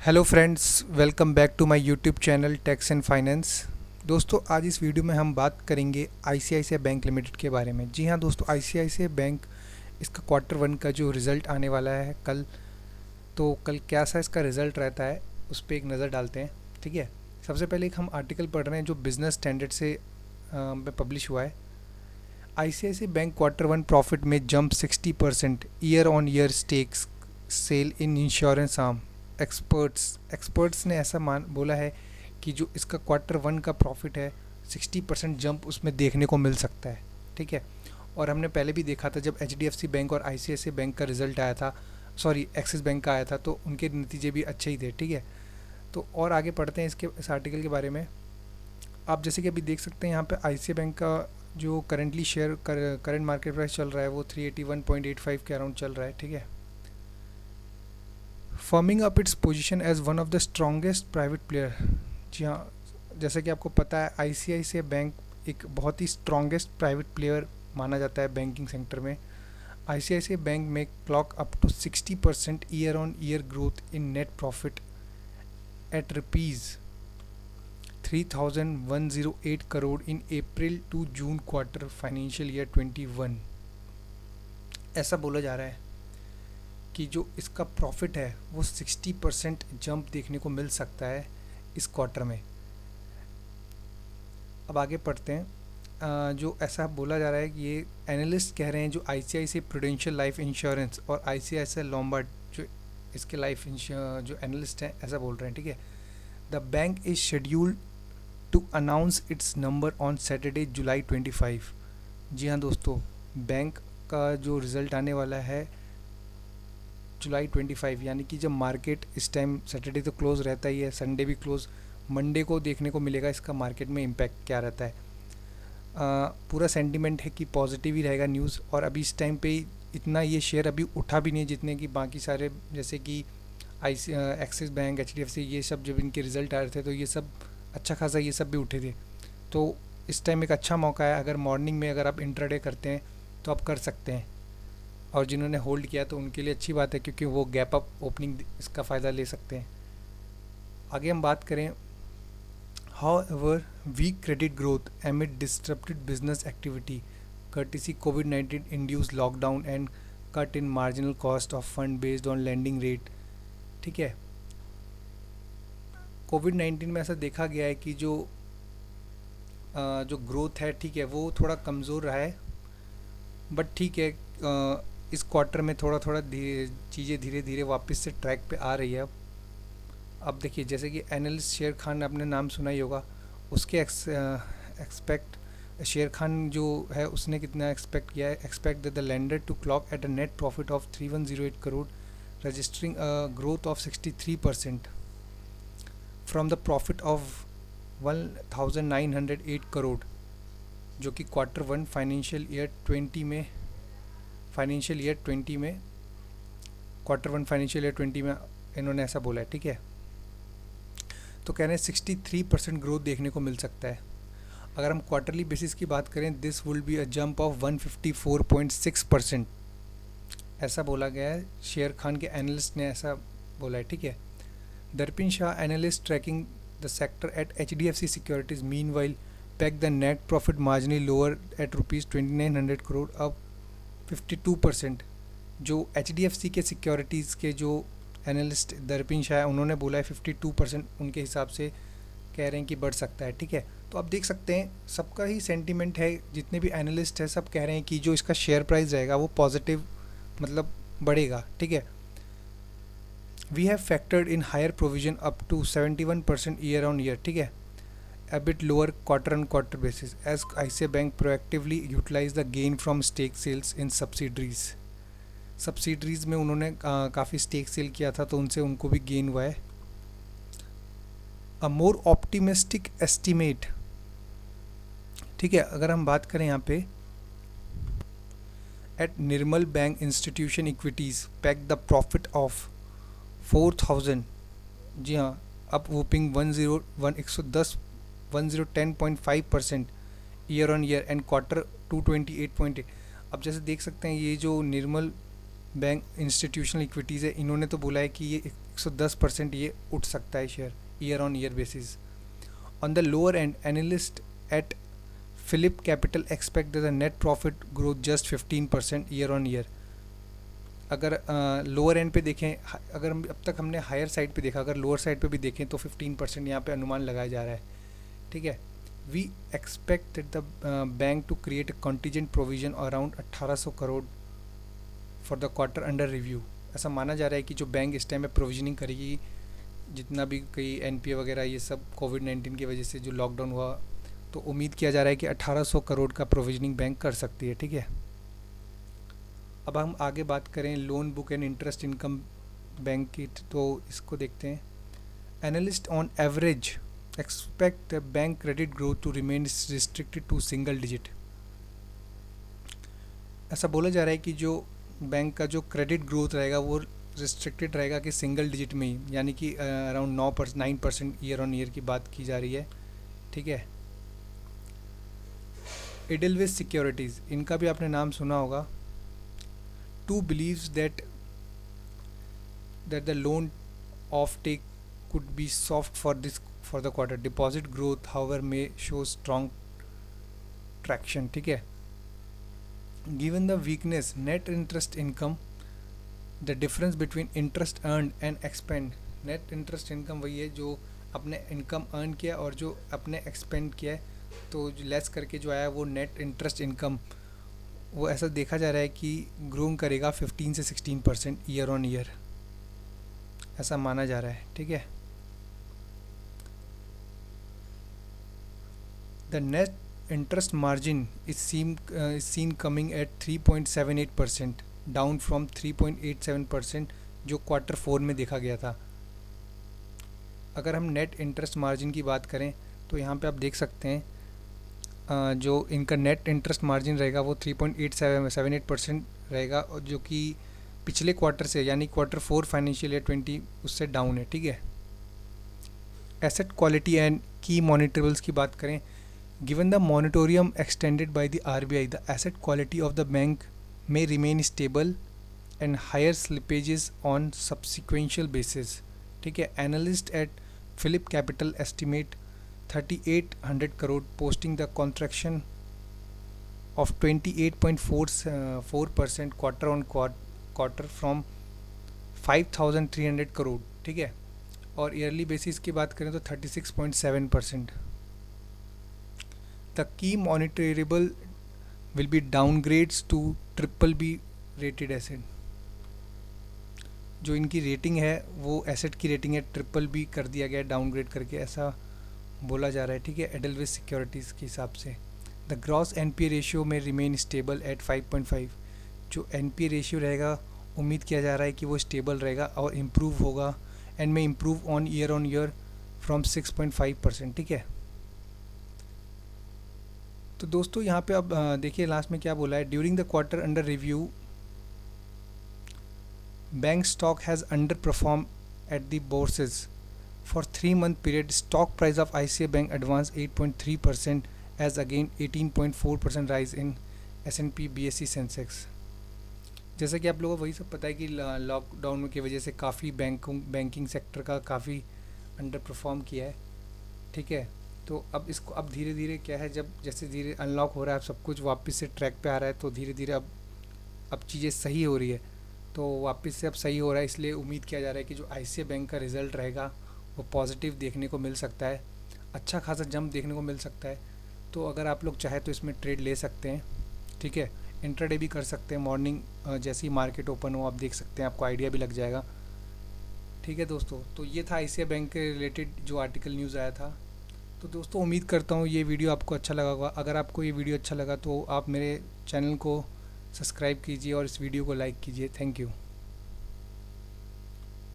Hello friends, welcome back to my YouTube channel tax and finance. दोस्तों, आज इस video में हम बात करेंगे आईसीआईसीआई बैंक लिमिटेड के बारे में। जी हाँ दोस्तों, आईसीआईसीआई बैंक इसका क्वार्टर वन का जो रिज़ल्ट आने वाला है कल, तो कल क्या सा इसका रिज़ल्ट रहता है उस पर एक नज़र डालते हैं। ठीक है, सबसे पहले एक हम आर्टिकल पढ़ रहे हैं जो बिज़नेस स्टैंडर्ड से में पब्लिश हुआ है। ICICI bank quarter one profit में jump 60% year on year stakes sale in insurance arm. Experts ने ऐसा बोला है कि जो इसका क्वार्टर वन का प्रॉफिट है 60% जंप उसमें देखने को मिल सकता है। ठीक है, और हमने पहले भी देखा था जब एचडीएफसी बैंक और आईसीआईसीआई बैंक का रिजल्ट आया था, सॉरी एक्सिस बैंक का आया था, तो उनके नतीजे भी अच्छे ही थे। ठीक है, तो और आगे पढ़ते हैं इस आर्टिकल के बारे में। आप जैसे कि अभी देख सकते हैं यहाँ पे आईसीआईसीआई बैंक का जो currently share current market price चल रहा है वो 381.85 के अराउंड चल रहा है। ठीक है, firming up its position as one of the strongest private player. जी हाँ, जैसा कि आपको पता है आईसीआईसीआई बैंक एक बहुत ही स्ट्रॉन्गेस्ट प्राइवेट प्लेयर माना जाता है बैंकिंग सेक्टर में। आईसीआईसीआई बैंक में clock up to 60% year on year growth in net profit at rupees 3,108 crore in April to June quarter financial year 21। ऐसा बोला जा रहा है कि जो इसका प्रॉफिट है वो 60% जंप देखने को मिल सकता है इस क्वार्टर में। अब आगे पढ़ते हैं। जो ऐसा बोला जा रहा है कि ये एनालिस्ट कह रहे हैं, जो आईसीआईसीआई प्रूडेंशियल लाइफ इंश्योरेंस और आईसीआईसीआई लोम्बार्ड जो इसके लाइफ जो एनालिस्ट हैं ऐसा बोल रहे हैं। ठीक है, the bank is scheduled to announce its number on Saturday July 25। जी हाँ दोस्तों, बैंक का जो रिज़ल्ट आने वाला है जुलाई 25, यानी कि जब मार्केट इस टाइम सैटरडे तो क्लोज़ रहता ही है, संडे भी क्लोज़, मंडे को देखने को मिलेगा इसका मार्केट में इम्पैक्ट क्या रहता है। पूरा सेंटीमेंट है कि पॉजिटिव ही रहेगा न्यूज़। और अभी इस टाइम पे इतना ये शेयर अभी उठा भी नहीं है जितने कि बाकी सारे, जैसे कि एक्सिस बैंक, एचडीएफसी, ये सब जब इनके रिज़ल्ट आ रहे थे तो ये सब अच्छा खासा ये सब भी उठे थे। तो इस टाइम एक अच्छा मौका है, अगर मॉर्निंग में अगर आप इंट्राडे करते हैं तो आप कर सकते हैं, और जिन्होंने होल्ड किया तो उनके लिए अच्छी बात है क्योंकि वो गैप अप ओपनिंग इसका फ़ायदा ले सकते हैं। आगे हम बात करें, however weak credit growth amid disrupted business activity courtesy कोविड-19 induce lockdown and cut in marginal cost of fund based on lending rate. ठीक है, कोविड-19 में ऐसा देखा गया है कि जो ग्रोथ है, ठीक है, वो थोड़ा कमज़ोर रहा है, बट ठीक है, इस क्वार्टर में थोड़ा थोड़ा चीज़ें धीरे धीरे वापस से ट्रैक पे आ रही है। अब देखिए, जैसे कि एनालिस्ट शेर खान, आपने नाम सुना ही होगा, उसके एक्सपेक्ट शेर खान जो है उसने कितना एक्सपेक्ट किया है, expect the lender to clock at a net profit of 3108 crore registering a growth of 63% from the profit of 1908 crore, जो कि क्वार्टर वन फाइनेंशियल ईयर 20 में क्वार्टर वन फाइनेंशियल ईयर 20 में इन्होंने ऐसा बोला है। ठीक है, तो कह रहे हैं 63% ग्रोथ देखने को मिल सकता है। अगर हम क्वार्टरली बेसिस की बात करें, this will be a jump of 154.6%, ऐसा बोला गया है, शेर खान के एनालिस्ट ने ऐसा बोला है। ठीक है, Darpin Shah, analyst tracking the sector at HDFC securities, meanwhile peg the net profit marginally lower at ₹2900 crore, up 52%। जो एचडीएफसी के सिक्योरिटीज़ के जो एनालिस्ट दर्पिन शाह है, उन्होंने बोला है 52% उनके हिसाब से कह रहे हैं कि बढ़ सकता है। ठीक है, तो आप देख सकते हैं सबका ही सेंटीमेंट है, जितने भी एनालिस्ट हैं सब कह रहे हैं कि जो इसका शेयर प्राइस रहेगा वो पॉजिटिव मतलब बढ़ेगा। ठीक है, we have factored in higher provision up to 71% year on year. ठीक है, a bit lower quarter on quarter basis as ICICI Bank proactively utilized the gain from stake sales in subsidiaries में उन्होंने काफ़ी stake sale किया था तो उनसे उनको भी गेन हुआ है। अ मोर ऑप्टिमिस्टिक एस्टिमेट, ठीक है, अगर हम बात करें यहाँ पे, at Nirmal Bang institutional equities pack the profit of 4000, जी हाँ, up whopping 110.5% year on year and quarter 228.8। अब जैसे देख सकते हैं ये जो निर्मल बैंक इंस्टीट्यूशनल इक्विटीज़ है, इन्होंने तो बोला है कि ये 110% ये उठ सकता है share year on year basis. On the lower end analyst at Phillip capital expect the net profit growth just 15% year on year. अगर लोअर एंड पे देखें, अगर हम अब तक हमने हायर साइड पे देखा, अगर लोअर साइड पे भी देखें तो 15% यहाँ पे अनुमान लगाया जा रहा है, ठीक है। We expect the bank to create a contingent provision around 1800 crore for the quarter under review. ऐसा माना जा रहा है कि जो बैंक इस टाइम में प्रोविजनिंग करेगी, जितना भी कई एनपीए वगैरह ये सब कोविड-19 की वजह से जो लॉकडाउन हुआ, तो उम्मीद किया जा रहा है कि 1800 करोड़ का प्रोविजनिंग बैंक कर सकती है, ठीक है। अब हम आगे बात करें loan book and interest income bank की, तो इसको देखते हैं। Analyst on average expect bank credit growth to remain restricted to single digit. ऐसा बोला जा रहा है कि जो बैंक का जो क्रेडिट ग्रोथ रहेगा वो रिस्ट्रिक्टेड रहेगा कि सिंगल डिजिट में ही, यानी कि अराउंड 9% ईयर ऑन ईयर की बात की जा रही है, ठीक है। एडलवेस सिक्योरिटीज़, इनका भी आपने नाम सुना होगा। To believes that the loan of tech could be soft for the quarter. Deposit growth however may show strong traction, ठीक है। Given the weakness net interest income, the difference between interest earned and expend, net interest income वही है जो अपने income earn किया और जो अपने एक्सपेंड किया है, तो लेस करके जो आया वो नेट इंटरेस्ट इनकम, वो ऐसा देखा जा रहा है कि ग्रो करेगा 15 से 16% ईयर ऑन ईयर, ऐसा माना जा रहा है, ठीक है। The net interest margin is seen coming at 3.78%, down from 3.87% जो Q4 में देखा गया था। अगर हम नेट इंटरेस्ट मार्जिन की बात करें तो यहाँ पे आप देख सकते हैं जो इनका नेट इंटरेस्ट मार्जिन रहेगा वो 3.78% रहेगा, और जो कि पिछले क्वार्टर से यानी Q4 फाइनेंशियल ईयर 20 उससे डाउन है, ठीक है। एसेट क्वालिटी एंड की मॉनिटरेबल्स की बात करें, given the moratorium extended by the RBI, the asset quality of the bank may remain stable and higher slippages on subsequential basis, ठीक है। Analyst at Phillip Capital estimate 3800 crore, posting the contraction of 28.4% quarter on quarter from 5300 crore, ठीक है। और yearly basis की बात करें तो 36.7%। The key monitorable will be downgrades to BBB rated asset। जो इनकी रेटिंग है वो एसेट की रेटिंग है BBB कर दिया गया डाउनग्रेड करके, ऐसा बोला जा रहा है, ठीक है, एडलवेस सिक्योरिटीज़ के हिसाब से। द ग्रॉस एनपीए रेशियो में रिमेन स्टेबल एट 5.5। जो एनपीए रेशियो रहेगा उम्मीद किया जा रहा है कि वो स्टेबल रहेगा और इम्प्रूव होगा, एंड में इम्प्रूव ऑन ईयर फ्रॉम 6.5%, ठीक है। तो दोस्तों यहाँ पे अब देखिए लास्ट में क्या बोला है। During the quarter under review bank stock has underperform at the bourses for 3 month period. Stock price of ICICI bank advance 8.3% as against 18.4% rise in S&P BSE Sensex. जैसा कि आप लोगों को वही सब पता है कि लॉकडाउन की वजह से काफ़ी बैंकिंग सेक्टर का काफ़ी अंडर परफॉर्म किया है, ठीक है। तो अब इसको अब धीरे धीरे क्या है, जब जैसे धीरे अनलॉक हो रहा है, अब सब कुछ वापस से ट्रैक पे आ रहा है, तो धीरे धीरे अब चीज़ें सही हो रही है, तो वापस से अब सही हो रहा है। इसलिए उम्मीद किया जा रहा है कि जो ICICI बैंक का रिज़ल्ट रहेगा वो पॉजिटिव देखने को मिल सकता है, अच्छा खासा जंप देखने को मिल सकता है। तो अगर आप लोग चाहे तो इसमें ट्रेड ले सकते हैं, ठीक है। इंट्राडे भी कर सकते हैं, मॉर्निंग जैसे ही मार्केट ओपन हो आप देख सकते हैं, आपको आइडिया भी लग जाएगा, ठीक है दोस्तों। तो ये था ICICI बैंक के रिलेटेड जो आर्टिकल न्यूज़ आया था। तो दोस्तों उम्मीद करता हूँ ये वीडियो आपको अच्छा लगा होगा। अगर आपको ये वीडियो अच्छा लगा तो आप मेरे चैनल को सब्सक्राइब कीजिए और इस वीडियो को लाइक कीजिए। Thank you.